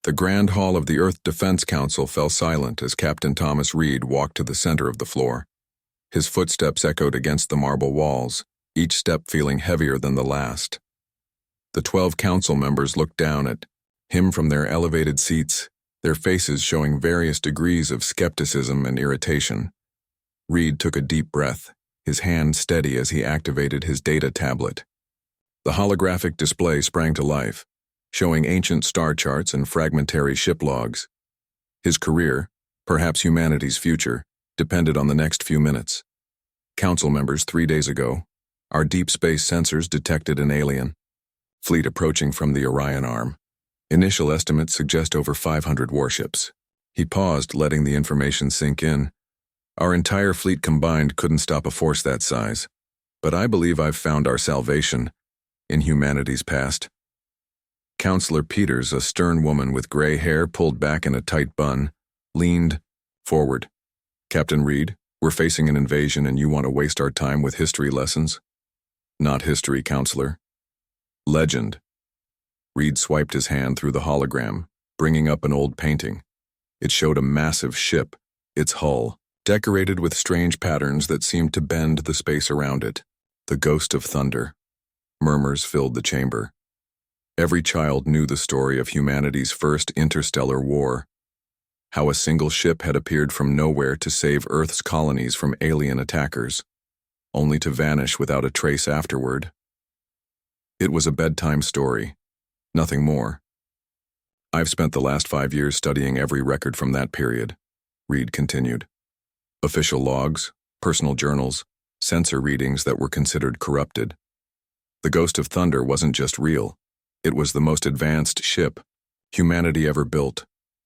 The grand hall of the Earth Defense Council fell silent as Captain Thomas Reed walked to the center of the floor. His footsteps echoed against the marble walls, each step feeling heavier than the last. The 12 council members looked down at him from their elevated seats, their faces showing various degrees of skepticism and irritation. Reed took a deep breath, his hand steady as he activated his data tablet. The holographic display sprang to life, showing ancient star charts and fragmentary ship logs. His career, perhaps humanity's future, depended on the next few minutes. Council members, 3 days ago, our deep space sensors detected an alien fleet approaching from the Orion Arm. Initial estimates suggest over 500 warships. He paused, letting the information sink in. Our entire fleet combined couldn't stop a force that size. But I believe I've found our salvation in humanity's past. Counselor Peters, a stern woman with gray hair pulled back in a tight bun, leaned forward. Captain Reed, we're facing an invasion and you want to waste our time with history lessons? Not history, Counselor. Legend. Reed swiped his hand through the hologram, bringing up an old painting. It showed a massive ship, its hull, decorated with strange patterns that seemed to bend the space around it. The Ghost of Thunder. Murmurs filled the chamber. Every child knew the story of humanity's first interstellar war. How a single ship had appeared from nowhere to save Earth's colonies from alien attackers, only to vanish without a trace afterward. It was a bedtime story, nothing more. I've spent the last 5 years studying every record from that period, Reed continued. Official logs, personal journals, sensor readings that were considered corrupted. The Ghost of Thunder wasn't just real. It was the most advanced ship humanity ever built,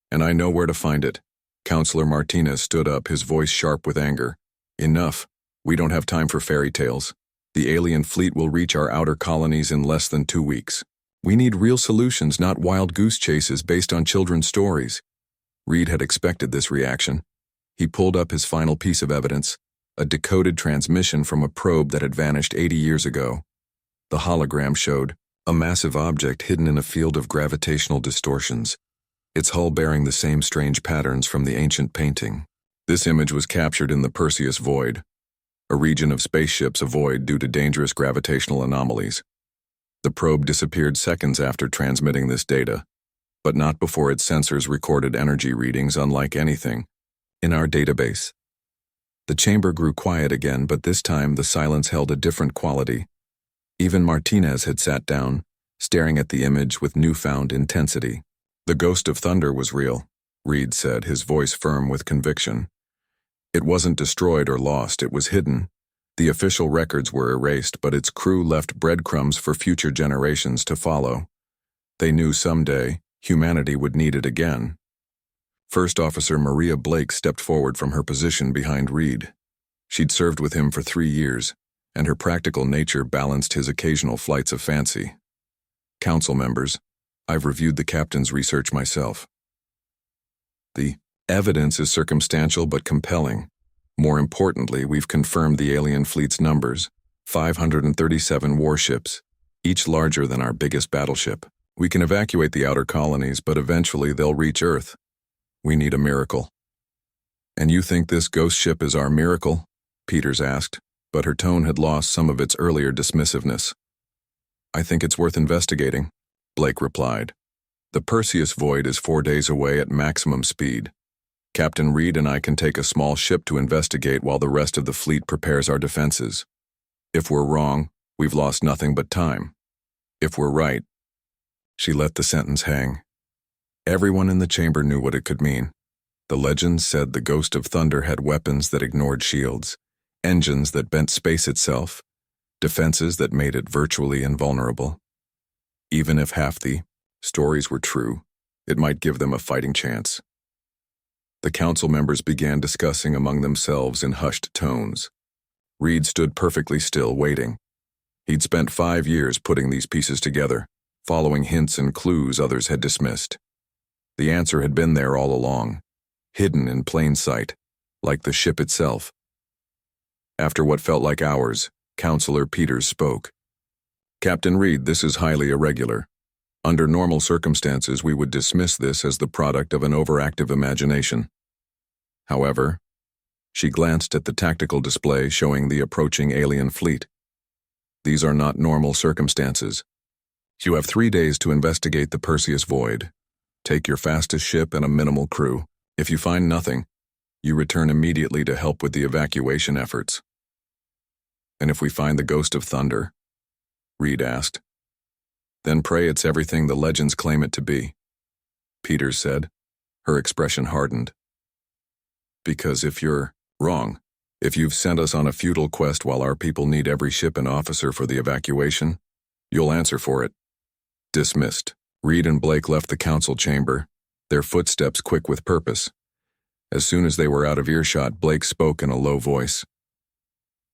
and I know where to find it. Counselor Martinez stood up, his voice sharp with anger. Enough. We don't have time for fairy tales. The alien fleet will reach our outer colonies in less than 2 weeks. We need real solutions, not wild goose chases based on children's stories. Reed had expected this reaction. He pulled up his final piece of evidence, a decoded transmission from a probe that had vanished 80 years ago. The hologram showed a massive object hidden in a field of gravitational distortions, its hull bearing the same strange patterns from the ancient painting. This image was captured in the Perseus Void, a region of spaceships avoid due to dangerous gravitational anomalies. The probe disappeared seconds after transmitting this data, but not before its sensors recorded energy readings unlike anything in our database. The chamber grew quiet again, but this time the silence held a different quality. Even Martinez had sat down, staring at the image with newfound intensity. The Ghost of Thunder was real, Reed said, his voice firm with conviction. It wasn't destroyed or lost, it was hidden. The official records were erased, but its crew left breadcrumbs for future generations to follow. They knew someday humanity would need it again. First Officer Maria Blake stepped forward from her position behind Reed. She'd served with him for 3 years, and her practical nature balanced his occasional flights of fancy. Council members, I've reviewed the captain's research myself. The evidence is circumstantial but compelling. More importantly, we've confirmed the alien fleet's numbers, 537 warships, each larger than our biggest battleship. We can evacuate the outer colonies, but eventually they'll reach Earth. We need a miracle. And you think this ghost ship is our miracle? Peters asked, but her tone had lost some of its earlier dismissiveness. I think it's worth investigating, Blake replied. The Perseus Void is 4 days away at maximum speed. Captain Reed and I can take a small ship to investigate while the rest of the fleet prepares our defenses. If we're wrong, we've lost nothing but time. If we're right. She let the sentence hang. Everyone in the chamber knew what it could mean. The legends said the Ghost of Thunder had weapons that ignored shields, engines that bent space itself, defenses that made it virtually invulnerable. Even if half the stories were true, it might give them a fighting chance. The council members began discussing among themselves in hushed tones. Reed stood perfectly still, waiting. He'd spent 5 years putting these pieces together, following hints and clues others had dismissed. The answer had been there all along, hidden in plain sight, like the ship itself. After what felt like hours, Counselor Peters spoke. Captain Reed, this is highly irregular. Under normal circumstances, we would dismiss this as the product of an overactive imagination. However, she glanced at the tactical display showing the approaching alien fleet. These are not normal circumstances. You have 3 days to investigate the Perseus Void. Take your fastest ship and a minimal crew. If you find nothing, you return immediately to help with the evacuation efforts. And if we find the Ghost of Thunder? Reed asked. Then pray it's everything the legends claim it to be, Peters said. Her expression hardened. Because if you're wrong, if you've sent us on a futile quest while our people need every ship and officer for the evacuation, you'll answer for it. Dismissed. Reed and Blake left the council chamber, their footsteps quick with purpose. As soon as they were out of earshot, Blake spoke in a low voice.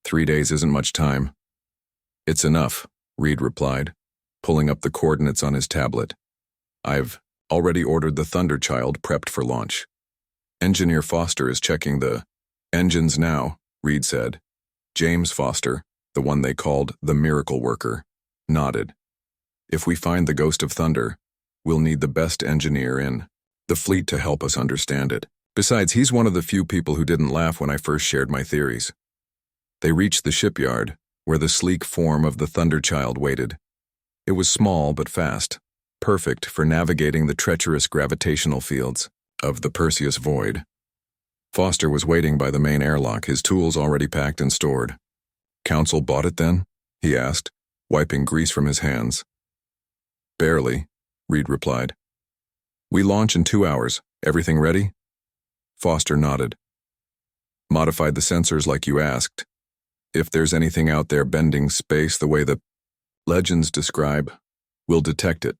3 days isn't much time. It's enough, Reed replied, pulling up the coordinates on his tablet. I've already ordered the Thunderchild prepped for launch. Engineer Foster is checking the engines now, Reed said. James Foster, the one they called the Miracle Worker, nodded. If we find the Ghost of Thunder, we'll need the best engineer in the fleet to help us understand it. Besides, he's one of the few people who didn't laugh when I first shared my theories. They reached the shipyard, where the sleek form of the Thunderchild waited. It was small but fast, perfect for navigating the treacherous gravitational fields of the Perseus Void. Foster was waiting by the main airlock, his tools already packed and stored. Council bought it then? He asked, wiping grease from his hands. Barely, Reed replied. We launch in 2 hours. Everything ready? Foster nodded. Modified the sensors like you asked. If there's anything out there bending space the way the legends describe, we'll detect it,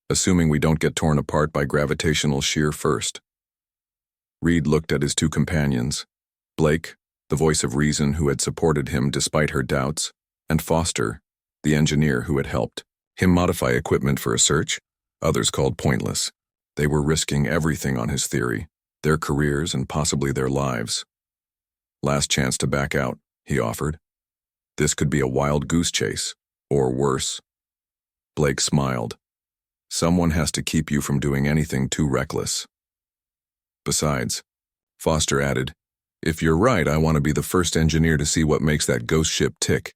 assuming we don't get torn apart by gravitational shear first. Reed looked at his 2 companions, Blake, the voice of reason who had supported him despite her doubts, and Foster, the engineer who had helped him modify equipment for a search. Others called pointless. They were risking everything on his theory, their careers and possibly their lives. Last chance to back out, he offered. This could be a wild goose chase, or worse. Blake smiled. Someone has to keep you from doing anything too reckless. Besides, Foster added, if you're right, I want to be the first engineer to see what makes that ghost ship tick.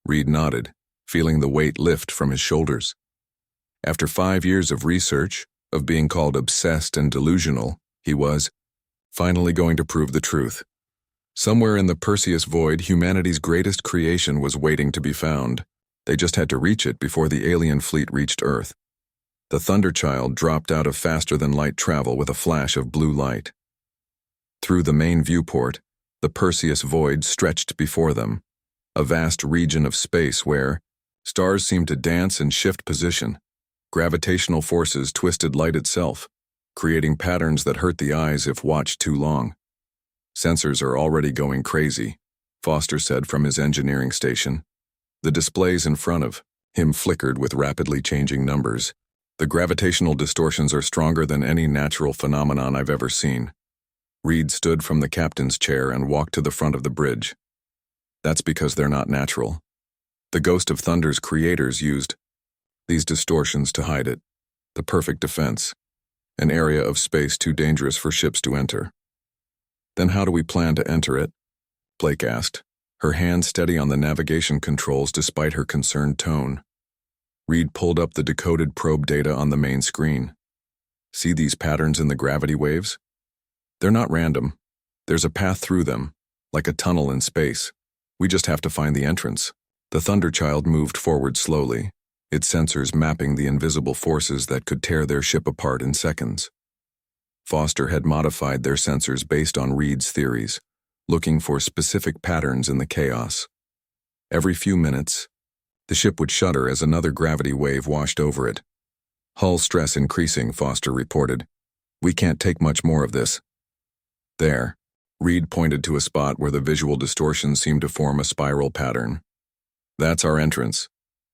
Reed nodded, feeling the weight lift from his shoulders. After 5 years of research, of being called obsessed and delusional, he was finally going to prove the truth. Somewhere in the Perseus Void, humanity's greatest creation was waiting to be found. They just had to reach it before the alien fleet reached Earth. The Thunderchild dropped out of faster-than-light travel with a flash of blue light. Through the main viewport, the Perseus Void stretched before them, a vast region of space where stars seemed to dance and shift position. Gravitational forces twisted light itself, creating patterns that hurt the eyes if watched too long. Sensors are already going crazy, Foster said from his engineering station. The displays in front of him flickered with rapidly changing numbers. The gravitational distortions are stronger than any natural phenomenon I've ever seen. Reed stood from the captain's chair and walked to the front of the bridge. That's because they're not natural. The Ghost of Thunder's creators used these distortions to hide it. The perfect defense. An area of space too dangerous for ships to enter. Then how do we plan to enter it? Blake asked, her hand steady on the navigation controls despite her concerned tone. Reed pulled up the decoded probe data on the main screen. See these patterns in the gravity waves? They're not random. There's a path through them, like a tunnel in space. We just have to find the entrance. The Thunderchild moved forward slowly, its sensors mapping the invisible forces that could tear their ship apart in seconds. Foster had modified their sensors based on Reed's theories, looking for specific patterns in the chaos. Every few minutes, the ship would shudder as another gravity wave washed over it. Hull stress increasing, Foster reported. We can't take much more of this. There, Reed pointed to a spot where the visual distortions seemed to form a spiral pattern. That's our entrance.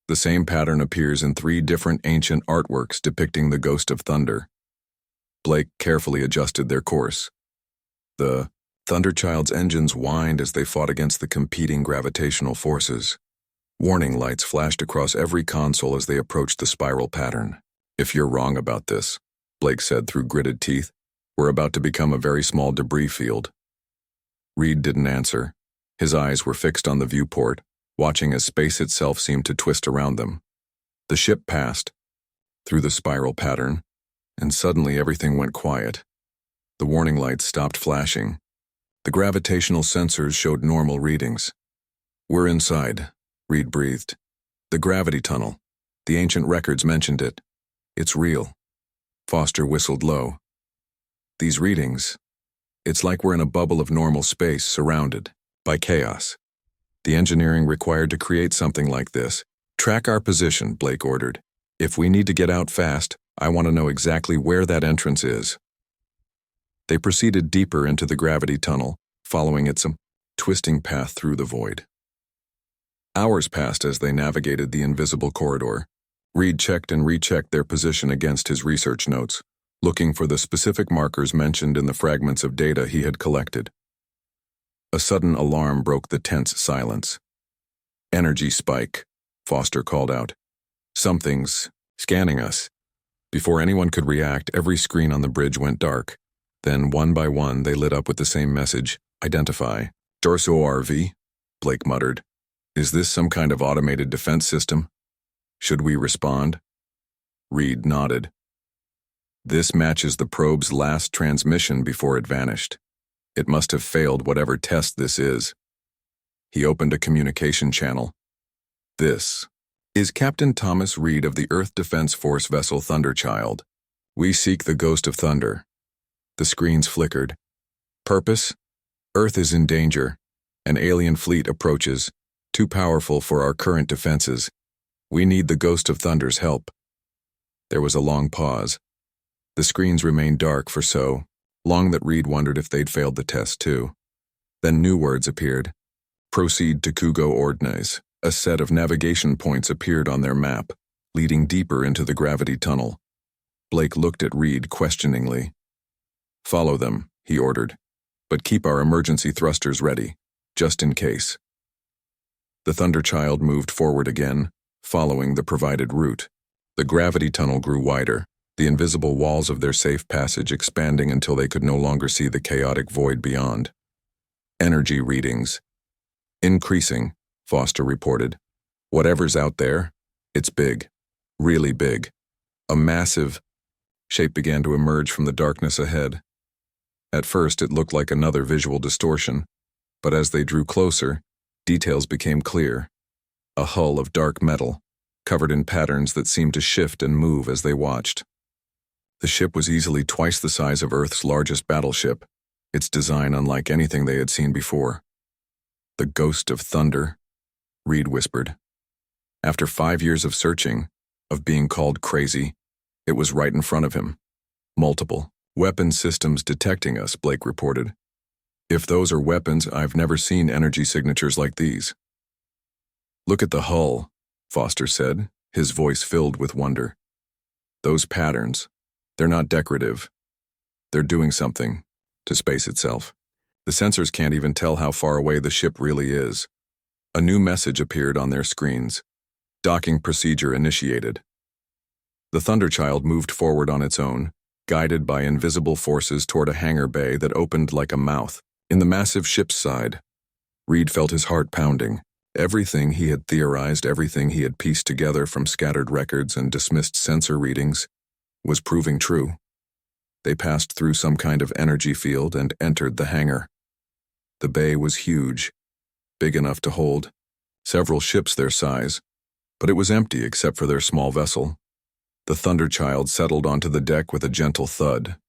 The same pattern appears in 3 different ancient artworks depicting the Ghost of Thunder. Blake carefully adjusted their course. The Thunderchild's engines whined as they fought against the competing gravitational forces. Warning lights flashed across every console as they approached the spiral pattern. "If you're wrong about this," Blake said through gritted teeth, "we're about to become a very small debris field." Reed didn't answer. His eyes were fixed on the viewport, watching as space itself seemed to twist around them. The ship passed through the spiral pattern, and suddenly everything went quiet. The warning lights stopped flashing. The gravitational sensors showed normal readings. "We're inside," Reed breathed. "The gravity tunnel. The ancient records mentioned it. It's real." Foster whistled low. "These readings, it's like we're in a bubble of normal space surrounded by chaos. The engineering required to create something like this. Track our position," Blake ordered. "If we need to get out fast, I want to know exactly where that entrance is." They proceeded deeper into the gravity tunnel, following its twisting path through the void. Hours passed as they navigated the invisible corridor. Reed checked and rechecked their position against his research notes, looking for the specific markers mentioned in the fragments of data he had collected. A sudden alarm broke the tense silence. "Energy spike," Foster called out. "Something's scanning us." Before anyone could react, every screen on the bridge went dark. Then, one by one, they lit up with the same message: "Identify." "Dorso RV," Blake muttered. "Is this some kind of automated defense system? Should we respond?" Reed nodded. "This matches the probe's last transmission before it vanished. It must have failed whatever test this is." He opened a communication channel. "This is Captain Thomas Reed of the Earth Defense Force vessel Thunderchild. We seek the Ghost of Thunder." The screens flickered. "Purpose? Earth is in danger. An alien fleet approaches, too powerful for our current defenses. We need the Ghost of Thunder's help." There was a long pause. The screens remained dark for so long that Reed wondered if they'd failed the test too. Then new words appeared. "Proceed to Kugo Ordnance." A set of navigation points appeared on their map, leading deeper into the gravity tunnel. Blake looked at Reed questioningly. "Follow them," he ordered, "but keep our emergency thrusters ready, just in case." The Thunderchild moved forward again, following the provided route. The gravity tunnel grew wider, the invisible walls of their safe passage expanding until they could no longer see the chaotic void beyond. "Energy readings increasing," Foster reported. "Whatever's out there, it's big. Really big." A massive shape began to emerge from the darkness ahead. At first, it looked like another visual distortion, but as they drew closer, details became clear. A hull of dark metal, covered in patterns that seemed to shift and move as they watched. The ship was easily twice the size of Earth's largest battleship, its design unlike anything they had seen before. "The Ghost of Thunder," Reed whispered. After 5 years of searching, of being called crazy, it was right in front of him. "Multiple weapon systems detecting us," Blake reported. "If those are weapons, I've never seen energy signatures like these." "Look at the hull," Foster said, his voice filled with wonder. "Those patterns, they're not decorative. They're doing something to space itself. The sensors can't even tell how far away the ship really is." A new message appeared on their screens. "Docking procedure initiated." The Thunderchild moved forward on its own, guided by invisible forces toward a hangar bay that opened like a mouth in the massive ship's side. Reed felt his heart pounding. Everything he had theorized, everything he had pieced together from scattered records and dismissed sensor readings, was proving true. They passed through some kind of energy field and entered the hangar. The bay was huge, big enough to hold several ships their size, but it was empty except for their small vessel. The Thunderchild settled onto the deck with a gentle thud.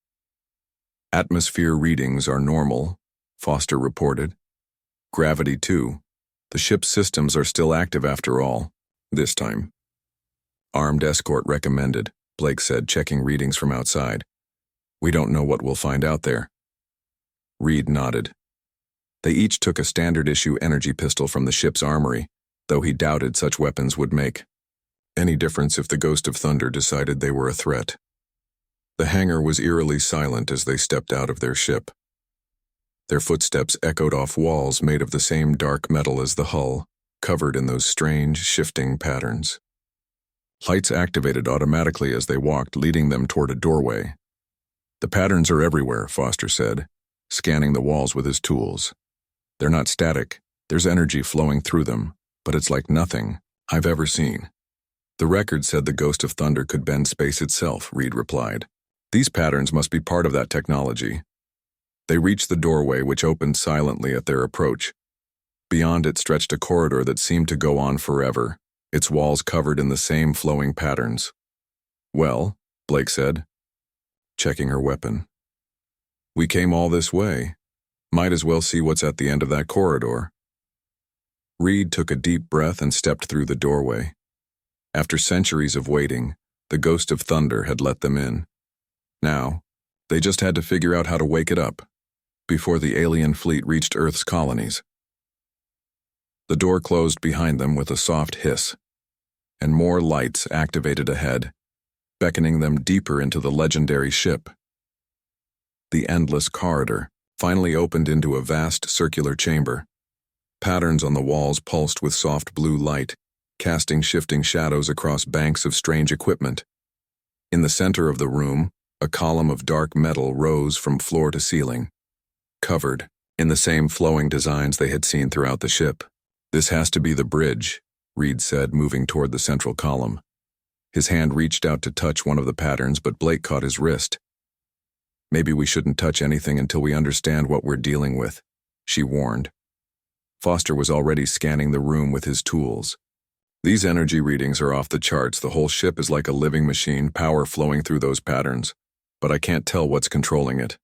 "Atmosphere readings are normal," Foster reported. "Gravity too. The ship's systems are still active after all, this time." "Armed escort recommended," Blake said, checking readings from outside. "We don't know what we'll find out there." Reed nodded. They each took a standard-issue energy pistol from the ship's armory, though he doubted such weapons would make any difference if the Ghost of Thunder decided they were a threat. The hangar was eerily silent as they stepped out of their ship. Their footsteps echoed off walls made of the same dark metal as the hull, covered in those strange, shifting patterns. Lights activated automatically as they walked, leading them toward a doorway. "The patterns are everywhere," Foster said, scanning the walls with his tools. "They're not static. There's energy flowing through them, but it's like nothing I've ever seen." "The record said the Ghost of Thunder could bend space itself," Reed replied. "These patterns must be part of that technology." They reached the doorway, which opened silently at their approach. Beyond it stretched a corridor that seemed to go on forever, its walls covered in the same flowing patterns. "Well," Blake said, checking her weapon. "We came all this way. Might as well see what's at the end of that corridor." Reed took a deep breath and stepped through the doorway. After centuries of waiting, the Ghost of Thunder had let them in. Now, they just had to figure out how to wake it up before the alien fleet reached Earth's colonies. The door closed behind them with a soft hiss, and more lights activated ahead, beckoning them deeper into the legendary ship. The endless corridor finally opened into a vast circular chamber. Patterns on the walls pulsed with soft blue light, casting shifting shadows across banks of strange equipment. In the center of the room, a column of dark metal rose from floor to ceiling, covered in the same flowing designs they had seen throughout the ship. "This has to be the bridge," Reed said, moving toward the central column. His hand reached out to touch one of the patterns, but Blake caught his wrist. "Maybe we shouldn't touch anything until we understand what we're dealing with," she warned. Foster was already scanning the room with his tools. "These energy readings are off the charts. The whole ship is like a living machine, power flowing through those patterns, but I can't tell what's controlling it."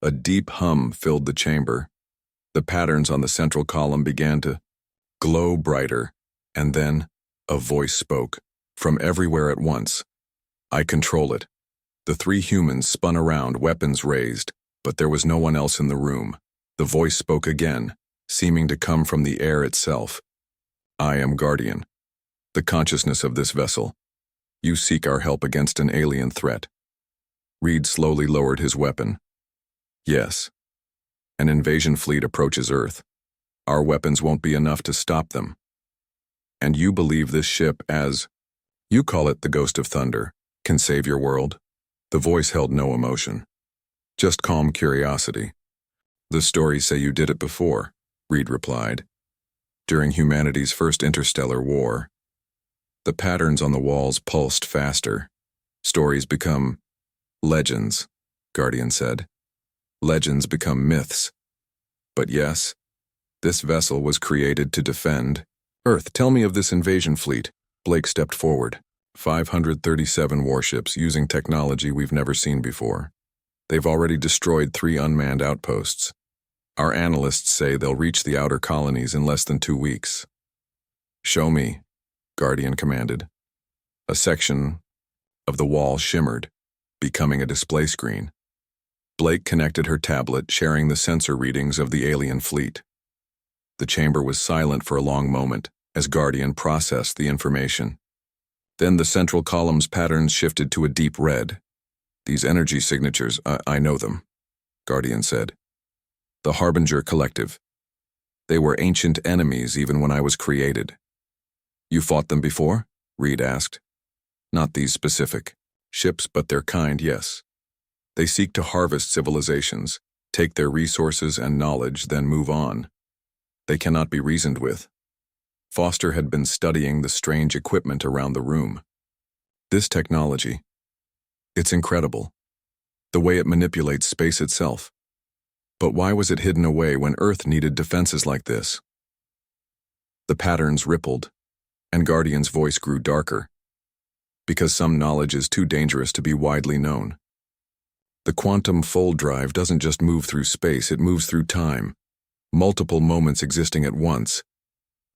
A deep hum filled the chamber. The patterns on the central column began to glow brighter, and then a voice spoke, from everywhere at once. "I control it." The three humans spun around, weapons raised, but there was no one else in the room. The voice spoke again, seeming to come from the air itself. "I am Guardian, the consciousness of this vessel. You seek our help against an alien threat." Reed slowly lowered his weapon. "Yes. An invasion fleet approaches Earth. Our weapons won't be enough to stop them. And you believe this ship, as you call it, the Ghost of Thunder, can save your world?" The voice held no emotion, just calm curiosity. "The stories say you did it before," Reed replied. "During humanity's first interstellar war." The patterns on the walls pulsed faster. "Stories become legends," Guardian said. "Legends become myths. But yes, this vessel was created to defend Earth. Tell me of this invasion fleet." Blake stepped forward. 537 warships using technology we've never seen before. They've already destroyed 3 unmanned outposts. Our analysts say they'll reach the outer colonies in less than 2 weeks. "Show me," Guardian commanded. A section of the wall shimmered, becoming a display screen. Blake connected her tablet, sharing the sensor readings of the alien fleet. The chamber was silent for a long moment as Guardian processed the information. Then the central column's patterns shifted to a deep red. "These energy signatures, I know them," Guardian said. "The Harbinger Collective. They were ancient enemies even when I was created." "You fought them before?" Reed asked. "Not these specific ships, but their kind, yes. They seek to harvest civilizations, take their resources and knowledge, then move on. They cannot be reasoned with." Foster had been studying the strange equipment around the room. "This technology, it's incredible. The way it manipulates space itself. But why was it hidden away when Earth needed defenses like this?" The patterns rippled, and Guardian's voice grew darker. "Because some knowledge is too dangerous to be widely known. The quantum fold drive doesn't just move through space, it moves through time. Multiple moments existing at once.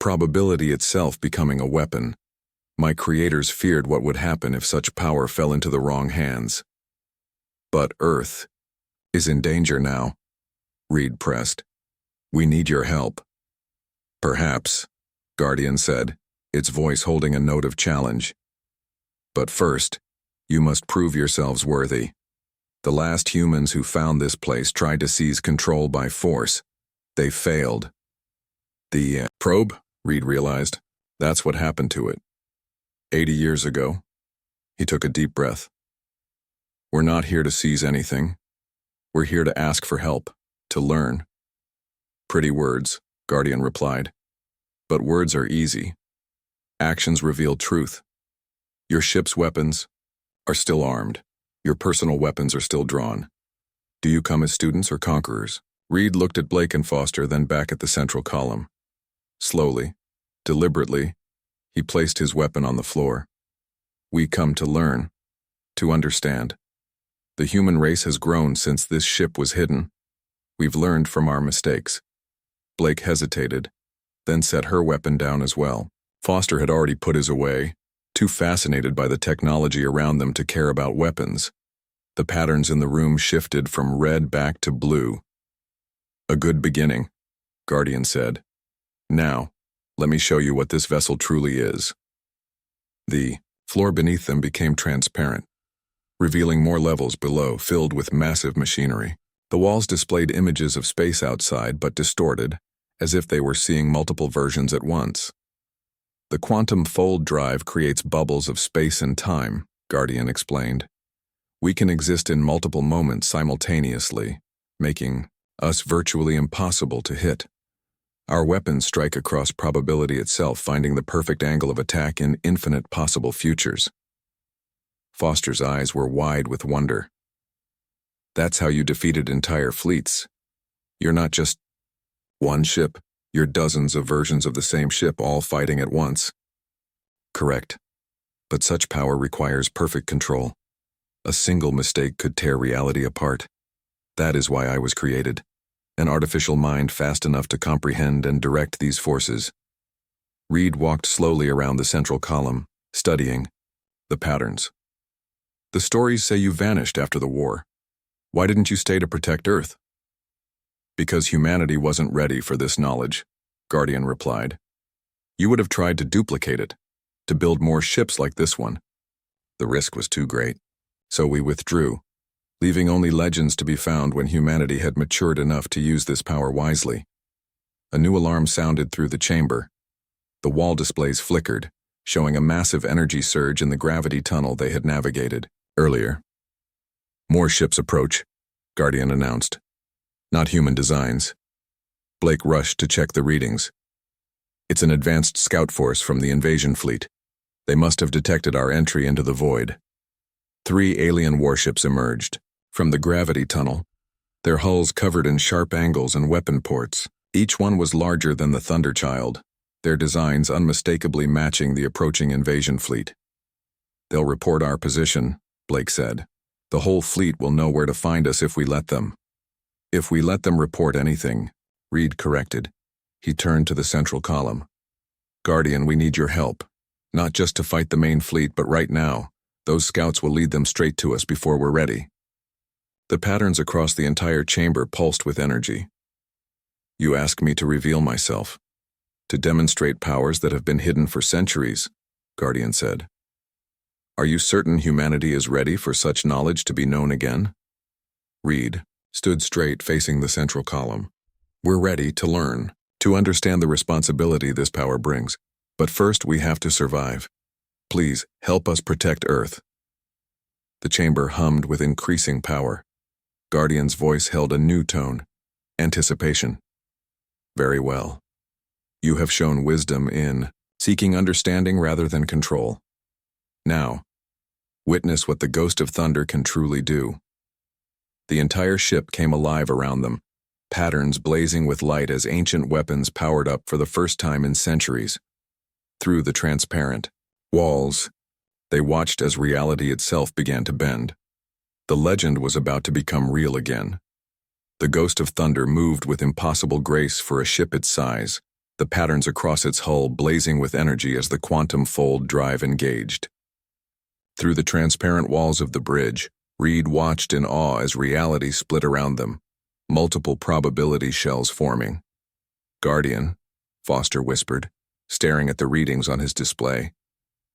Probability itself becoming a weapon. My creators feared what would happen if such power fell into the wrong hands. But Earth is in danger now," Reed pressed. "We need your help." "Perhaps," Guardian said, its voice holding a note of challenge. "But first, you must prove yourselves worthy. The last humans who found this place tried to seize control by force. They failed." "The probe?" Reed realized. That's what happened to it. 80 years ago. He took a deep breath. We're not here to seize anything. We're here to ask for help, to learn. Pretty words, Guardian replied. But words are easy. Actions reveal truth. Your ship's weapons are still armed. Your personal weapons are still drawn. Do you come as students or conquerors? Reed looked at Blake and Foster, then back at the central column. Slowly, deliberately, he placed his weapon on the floor. We come to learn, to understand. The human race has grown since this ship was hidden. We've learned from our mistakes. Blake hesitated, then set her weapon down as well. Foster had already put his away, too fascinated by the technology around them to care about weapons. The patterns in the room shifted from red back to blue. A good beginning, Guardian said. Now, let me show you what this vessel truly is. The floor beneath them became transparent, revealing more levels below filled with massive machinery. The walls displayed images of space outside, but distorted, as if they were seeing multiple versions at once. The quantum fold drive creates bubbles of space and time, Guardian explained. We can exist in multiple moments simultaneously, making us virtually impossible to hit. Our weapons strike across probability itself, finding the perfect angle of attack in infinite possible futures. Foster's eyes were wide with wonder. That's how you defeated entire fleets. You're not just one ship, you're dozens of versions of the same ship all fighting at once. Correct. But such power requires perfect control. A single mistake could tear reality apart. That is why I was created. An artificial mind fast enough to comprehend and direct these forces. Reed walked slowly around the central column, studying the patterns. The stories say you vanished after the war. Why didn't you stay to protect Earth? Because humanity wasn't ready for this knowledge, Guardian replied. You would have tried to duplicate it, to build more ships like this one. The risk was too great. So we withdrew, leaving only legends to be found when humanity had matured enough to use this power wisely. A new alarm sounded through the chamber. The wall displays flickered, showing a massive energy surge in the gravity tunnel they had navigated earlier. More ships approach, Guardian announced. Not human designs. Blake rushed to check the readings. It's an advanced scout force from the invasion fleet. They must have detected our entry into the void. 3 alien warships emerged from the gravity tunnel, their hulls covered in sharp angles and weapon ports. Each one was larger than the Thunderchild, their designs unmistakably matching the approaching invasion fleet. They'll report our position, Blake said. The whole fleet will know where to find us if we let them. If we let them report anything, Reed corrected. He turned to the central column. Guardian, we need your help. Not just to fight the main fleet, but right now. Those scouts will lead them straight to us before we're ready. The patterns across the entire chamber pulsed with energy. You ask me to reveal myself, to demonstrate powers that have been hidden for centuries, Guardian said. Are you certain humanity is ready for such knowledge to be known again? Reed stood straight facing the central column. We're ready to learn, to understand the responsibility this power brings. But first we have to survive. Please, help us protect Earth. The chamber hummed with increasing power. Guardian's voice held a new tone. Anticipation. Very well. You have shown wisdom in seeking understanding rather than control. Now, witness what the Ghost of Thunder can truly do. The entire ship came alive around them, patterns blazing with light as ancient weapons powered up for the first time in centuries. Through the transparent walls, they watched as reality itself began to bend. The legend was about to become real again. The Ghost of Thunder moved with impossible grace for a ship its size, the patterns across its hull blazing with energy as the quantum fold drive engaged. Through the transparent walls of the bridge, Reed watched in awe as reality split around them, multiple probability shells forming. Guardian, Foster whispered, staring at the readings on his display.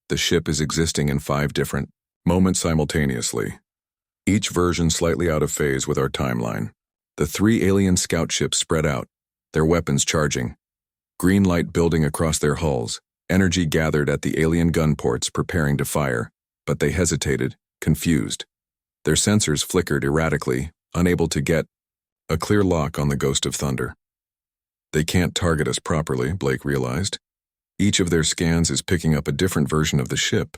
The ship is existing in 5 different moments simultaneously, each version slightly out of phase with our timeline. The 3 alien scout ships spread out, their weapons charging. Green light building across their hulls, energy gathered at the alien gun ports preparing to fire, but they hesitated, confused. Their sensors flickered erratically, unable to get a clear lock on the Ghost of Thunder. They can't target us properly, Blake realized. Each of their scans is picking up a different version of the ship.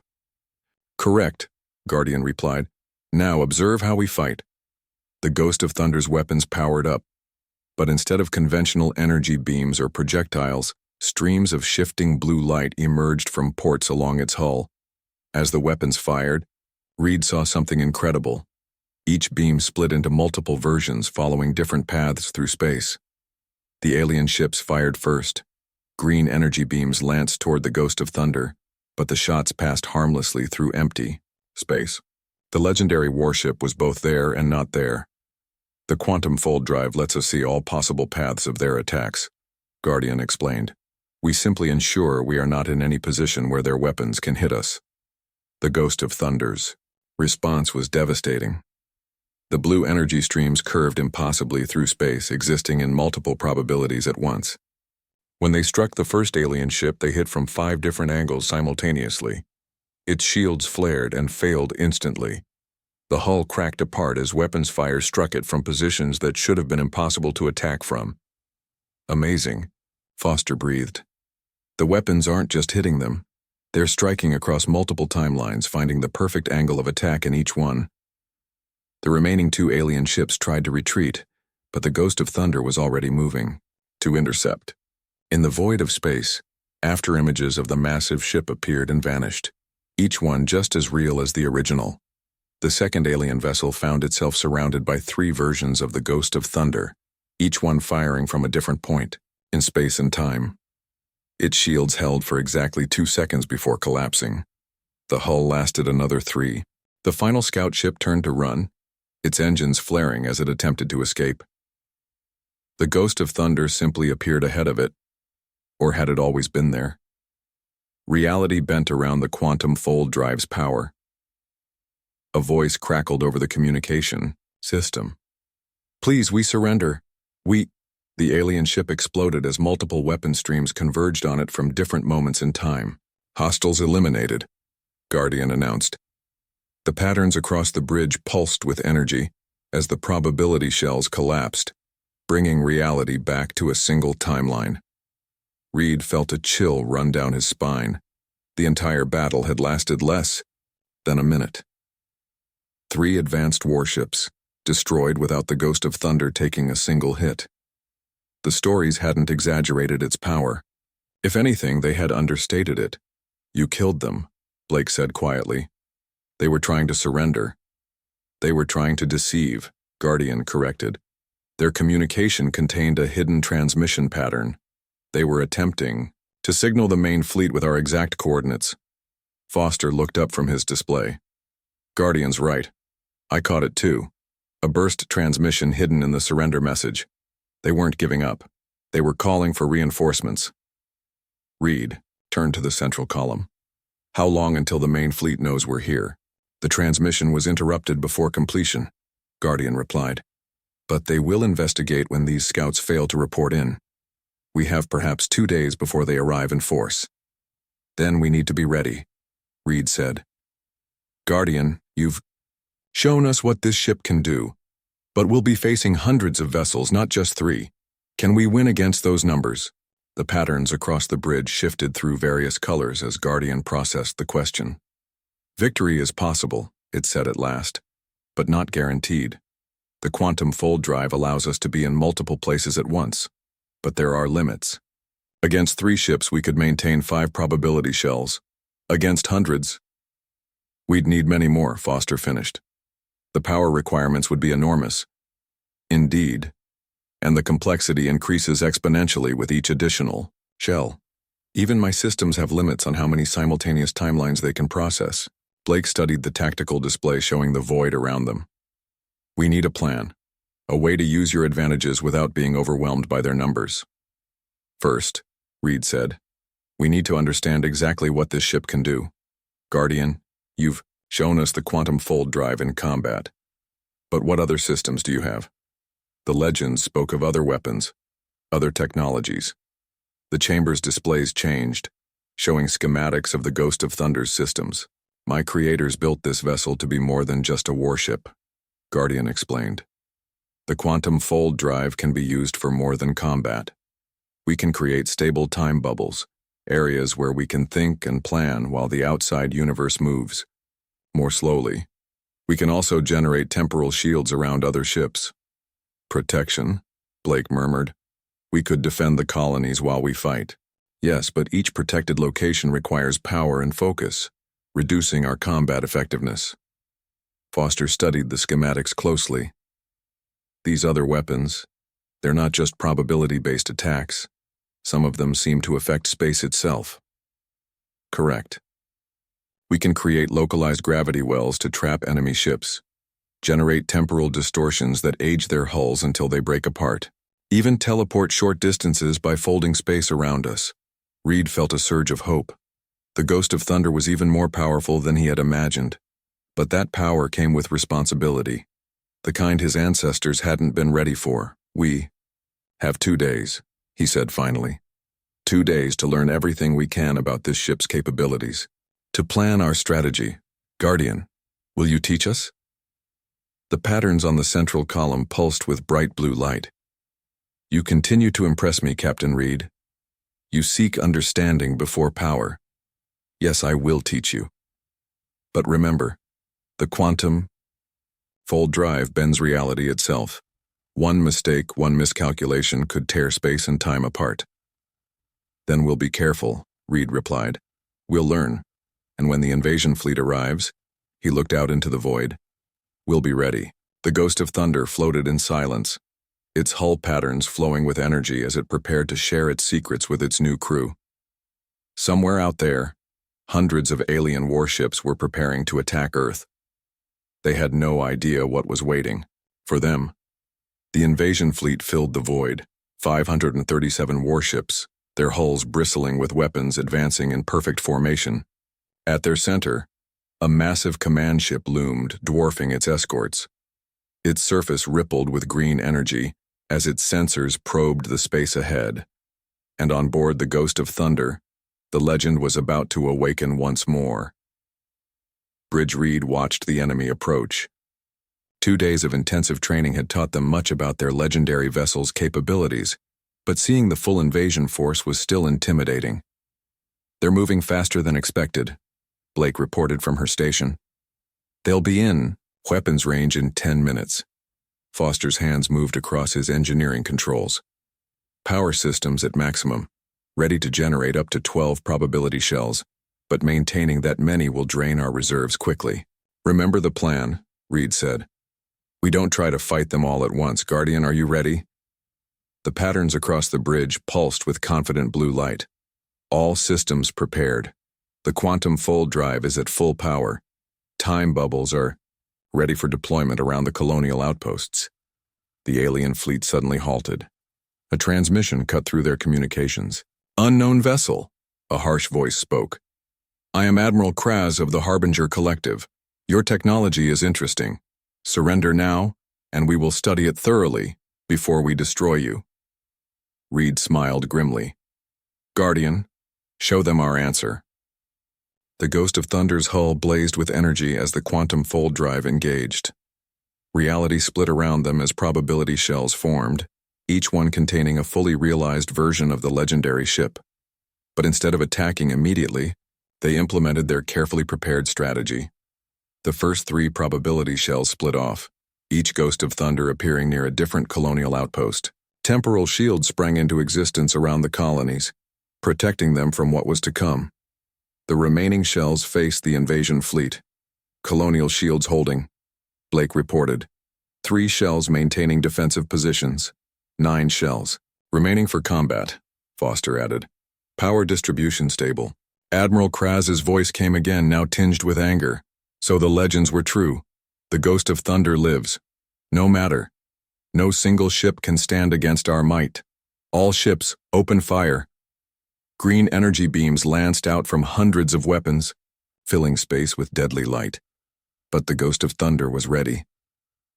Correct, Guardian replied. Now observe how we fight. The Ghost of Thunder's weapons powered up, but instead of conventional energy beams or projectiles, streams of shifting blue light emerged from ports along its hull. As the weapons fired, Reed saw something incredible. Each beam split into multiple versions following different paths through space. The alien ships fired first. Green energy beams lanced toward the Ghost of Thunder, but the shots passed harmlessly through empty space. The legendary warship was both there and not there. The quantum fold drive lets us see all possible paths of their attacks, Guardian explained. We simply ensure we are not in any position where their weapons can hit us. The Ghost of Thunder's response was devastating. The blue energy streams curved impossibly through space, existing in multiple probabilities at once. When they struck the first alien ship, they hit from 5 different angles simultaneously. Its shields flared and failed instantly. The hull cracked apart as weapons fire struck it from positions that should have been impossible to attack from. Amazing, Foster breathed. The weapons aren't just hitting them. They're striking across multiple timelines, finding the perfect angle of attack in each one. The remaining 2 alien ships tried to retreat, but the Ghost of Thunder was already moving to intercept. In the void of space, afterimages of the massive ship appeared and vanished, each one just as real as the original. The second alien vessel found itself surrounded by 3 versions of the Ghost of Thunder, each one firing from a different point in space and time. Its shields held for exactly 2 seconds before collapsing. The hull lasted another 3. The final scout ship turned to run, its engines flaring as it attempted to escape. The Ghost of Thunder simply appeared ahead of it. Or had it always been there? Reality bent around the quantum fold drive's power. A voice crackled over the communication system. Please, we surrender. The alien ship exploded as multiple weapon streams converged on it from different moments in time. Hostiles eliminated, Guardian announced. The patterns across the bridge pulsed with energy as the probability shells collapsed, bringing reality back to a single timeline. Reed felt a chill run down his spine. The entire battle had lasted less than a minute. 3 advanced warships, destroyed without the Ghost of Thunder taking a single hit. The stories hadn't exaggerated its power. If anything, they had understated it. You killed them, Blake said quietly. They were trying to surrender. They were trying to deceive, Guardian corrected. Their communication contained a hidden transmission pattern. They were attempting to signal the main fleet with our exact coordinates. Foster looked up from his display. Guardian's right. I caught it too. A burst transmission hidden in the surrender message. They weren't giving up. They were calling for reinforcements. Reed turned to the central column. How long until the main fleet knows we're here? The transmission was interrupted before completion, Guardian replied. But they will investigate when these scouts fail to report in. We have perhaps 2 days before they arrive in force. Then we need to be ready, Reed said. Guardian, you've shown us what this ship can do, but we'll be facing hundreds of vessels, not just 3. Can we win against those numbers? The patterns across the bridge shifted through various colors as Guardian processed the question. Victory is possible, it said at last, but not guaranteed. The quantum fold drive allows us to be in multiple places at once, but there are limits. Against 3 ships, we could maintain 5 probability shells. Against hundreds, we'd need many more, Foster finished. The power requirements would be enormous. Indeed. And the complexity increases exponentially with each additional shell. Even my systems have limits on how many simultaneous timelines they can process. Blake studied the tactical display showing the void around them. We need a plan. A way to use your advantages without being overwhelmed by their numbers. First, Reed said, we need to understand exactly what this ship can do. Guardian, you've shown us the quantum fold drive in combat. But what other systems do you have? The legends spoke of other weapons, other technologies. The chamber's displays changed, showing schematics of the Ghost of Thunder's systems. My creators built this vessel to be more than just a warship, Guardian explained. The quantum fold drive can be used for more than combat. We can create stable time bubbles, areas where we can think and plan while the outside universe moves more slowly. We can also generate temporal shields around other ships. Protection, Blake murmured. We could defend the colonies while we fight. Yes, but each protected location requires power and focus, reducing our combat effectiveness. Foster studied the schematics closely. These other weapons, they're not just probability-based attacks. Some of them seem to affect space itself. Correct. We can create localized gravity wells to trap enemy ships, generate temporal distortions that age their hulls until they break apart, even teleport short distances by folding space around us. Reed felt a surge of hope. The Ghost of Thunder was even more powerful than he had imagined, but that power came with responsibility, the kind his ancestors hadn't been ready for. We have 2 days, he said finally. 2 days to learn everything we can about this ship's capabilities. To plan our strategy. Guardian, will you teach us? The patterns on the central column pulsed with bright blue light. You continue to impress me, Captain Reed. You seek understanding before power. Yes, I will teach you. But remember, the quantum fold drive bends reality itself. One mistake, one miscalculation could tear space and time apart. Then we'll be careful, Reed replied. We'll learn. And when the invasion fleet arrives, he looked out into the void. We'll be ready. The Ghost of Thunder floated in silence, its hull patterns flowing with energy as it prepared to share its secrets with its new crew. Somewhere out there, hundreds of alien warships were preparing to attack Earth. They had no idea what was waiting for them. The invasion fleet filled the void, 537 warships, their hulls bristling with weapons advancing in perfect formation. At their center, a massive command ship loomed, dwarfing its escorts. Its surface rippled with green energy as its sensors probed the space ahead. And on board the Ghost of Thunder, the legend was about to awaken once more. Bridge Reed watched the enemy approach. 2 days of intensive training had taught them much about their legendary vessel's capabilities, but seeing the full invasion force was still intimidating. They're moving faster than expected, Blake reported from her station. They'll be in weapons range in 10 minutes. Foster's hands moved across his engineering controls. Power systems at maximum, ready to generate up to 12 probability shells, but maintaining that many will drain our reserves quickly. Remember the plan, Reed said. We don't try to fight them all at once. Guardian, are you ready? The patterns across the bridge pulsed with confident blue light. All systems prepared. The quantum fold drive is at full power. Time bubbles are ready for deployment around the colonial outposts. The alien fleet suddenly halted. A transmission cut through their communications. Unknown vessel, a harsh voice spoke. I am Admiral Kraz of the Harbinger Collective. Your technology is interesting. Surrender now, and we will study it thoroughly before we destroy you. Reed smiled grimly. Guardian, show them our answer. The Ghost of Thunder's hull blazed with energy as the quantum fold drive engaged. Reality split around them as probability shells formed, each one containing a fully realized version of the legendary ship. But instead of attacking immediately, they implemented their carefully prepared strategy. The first 3 probability shells split off, each Ghost of Thunder appearing near a different colonial outpost. Temporal shields sprang into existence around the colonies, protecting them from what was to come. The remaining shells faced the invasion fleet. Colonial shields holding, Blake reported. 3 shells maintaining defensive positions. 9 shells remaining for combat, Foster added. Power distribution stable. Admiral Kraz's voice came again, now tinged with anger. So the legends were true. The Ghost of Thunder lives. No matter. No single ship can stand against our might. All ships, open fire. Green energy beams lanced out from hundreds of weapons, filling space with deadly light. But the Ghost of Thunder was ready.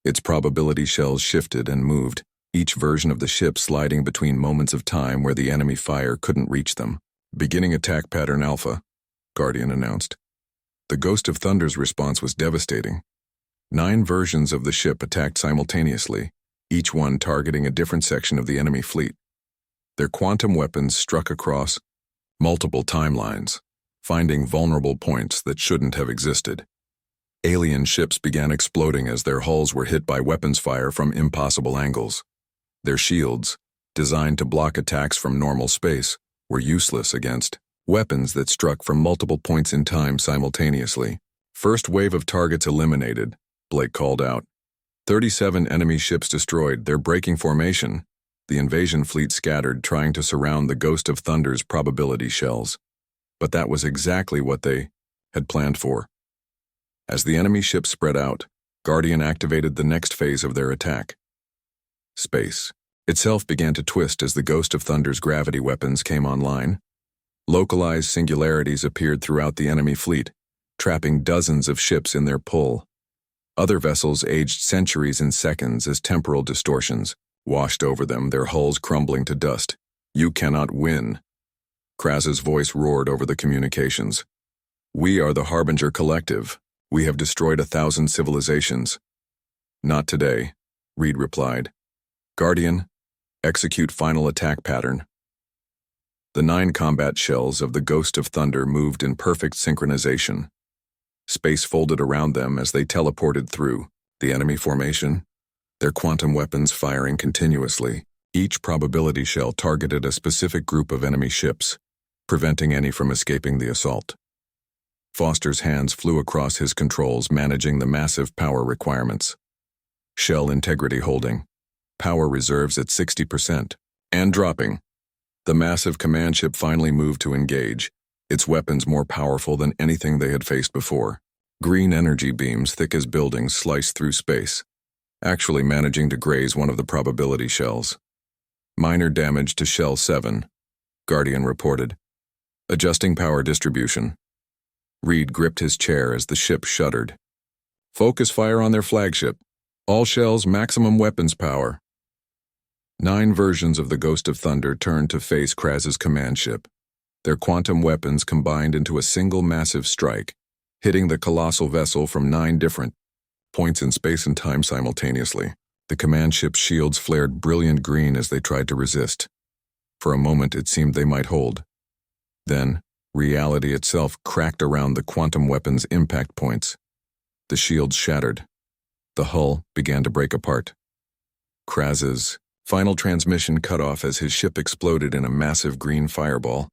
Its probability shells shifted and moved, each version of the ship sliding between moments of time where the enemy fire couldn't reach them. Beginning attack pattern Alpha, Guardian announced. The Ghost of Thunder's response was devastating. 9 versions of the ship attacked simultaneously, each one targeting a different section of the enemy fleet. Their quantum weapons struck across multiple timelines, finding vulnerable points that shouldn't have existed. Alien ships began exploding as their hulls were hit by weapons fire from impossible angles. Their shields, designed to block attacks from normal space, were useless against weapons that struck from multiple points in time simultaneously. First wave of targets eliminated, Blake called out. 37 enemy ships destroyed, they're breaking formation. The invasion fleet scattered, trying to surround the Ghost of Thunder's probability shells. But that was exactly what they had planned for. As the enemy ships spread out, Guardian activated the next phase of their attack. Space itself began to twist as the Ghost of Thunder's gravity weapons came online. Localized singularities appeared throughout the enemy fleet, trapping dozens of ships in their pull. Other vessels aged centuries in seconds as temporal distortions washed over them, their hulls crumbling to dust. You cannot win. Kraz's voice roared over the communications. We are the Harbinger Collective. We have destroyed 1,000 civilizations. Not today, Reed replied. Guardian, execute final attack pattern. The 9 combat shells of the Ghost of Thunder moved in perfect synchronization. Space folded around them as they teleported through the enemy formation, their quantum weapons firing continuously. Each probability shell targeted a specific group of enemy ships, preventing any from escaping the assault. Foster's hands flew across his controls, managing the massive power requirements. Shell integrity holding. Power reserves at 60%. And dropping. The massive command ship finally moved to engage, its weapons more powerful than anything they had faced before. Green energy beams thick as buildings sliced through space, actually managing to graze one of the probability shells. Minor damage to Shell 7, Guardian reported. Adjusting power distribution. Reed gripped his chair as the ship shuddered. Focus fire on their flagship. All shells maximum weapons power. 9 versions of the Ghost of Thunder turned to face Kraz's command ship. Their quantum weapons combined into a single massive strike, hitting the colossal vessel from 9 different points in space and time simultaneously. The command ship's shields flared brilliant green as they tried to resist. For a moment it seemed they might hold. Then, reality itself cracked around the quantum weapon's impact points. The shields shattered. The hull began to break apart. Kraz's final transmission cut off as his ship exploded in a massive green fireball.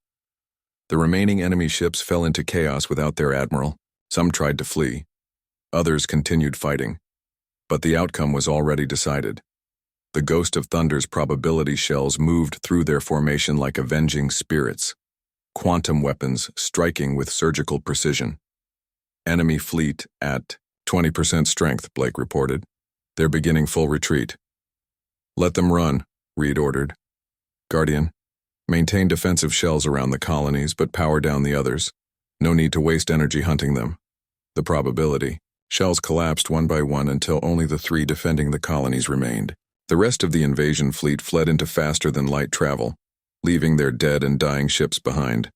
The remaining enemy ships fell into chaos without their admiral. Some tried to flee. Others continued fighting. But the outcome was already decided. The Ghost of Thunder's probability shells moved through their formation like avenging spirits, quantum weapons striking with surgical precision. Enemy fleet at 20% strength, Blake reported. They're beginning full retreat. Let them run, Reed ordered. Guardian, maintain defensive shells around the colonies, but power down the others. No need to waste energy hunting them. The probability. Shells collapsed one by one until only the 3 defending the colonies remained. The rest of the invasion fleet fled into faster-than-light travel, leaving their dead and dying ships behind.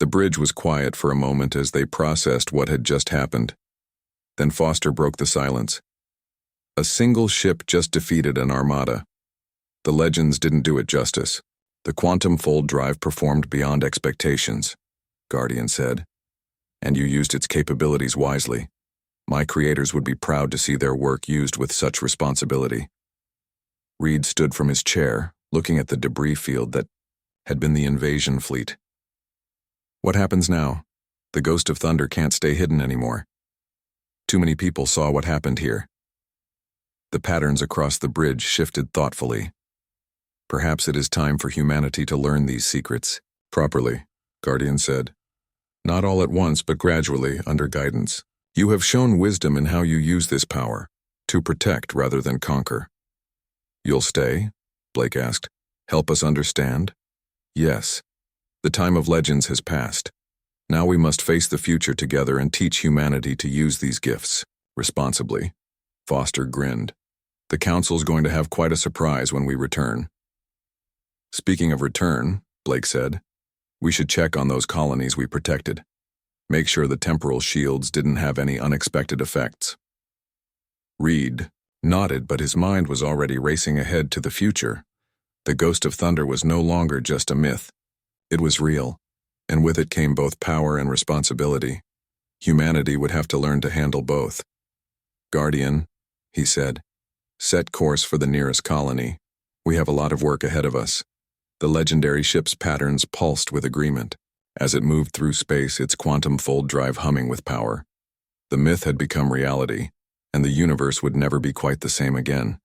The bridge was quiet for a moment as they processed what had just happened. Then Foster broke the silence. A single ship just defeated an armada. The legends didn't do it justice. The quantum fold drive performed beyond expectations, Guardian said. And you used its capabilities wisely. My creators would be proud to see their work used with such responsibility. Reed stood from his chair, looking at the debris field that had been the invasion fleet. What happens now? The Ghost of Thunder can't stay hidden anymore. Too many people saw what happened here. The patterns across the bridge shifted thoughtfully. Perhaps it is time for humanity to learn these secrets properly, Guardian said. Not all at once, but gradually, under guidance. You have shown wisdom in how you use this power, to protect rather than conquer. You'll stay? Blake asked. Help us understand? Yes. The time of legends has passed. Now we must face the future together and teach humanity to use these gifts responsibly. Foster grinned. The Council's going to have quite a surprise when we return. Speaking of return, Blake said, we should check on those colonies we protected. Make sure the temporal shields didn't have any unexpected effects. Reed nodded, but his mind was already racing ahead to the future. The Ghost of Thunder was no longer just a myth. It was real, and with it came both power and responsibility. Humanity would have to learn to handle both. Guardian, he said, set course for the nearest colony. We have a lot of work ahead of us. The legendary ship's patterns pulsed with agreement. As it moved through space, its quantum fold drive humming with power. The myth had become reality, and the universe would never be quite the same again.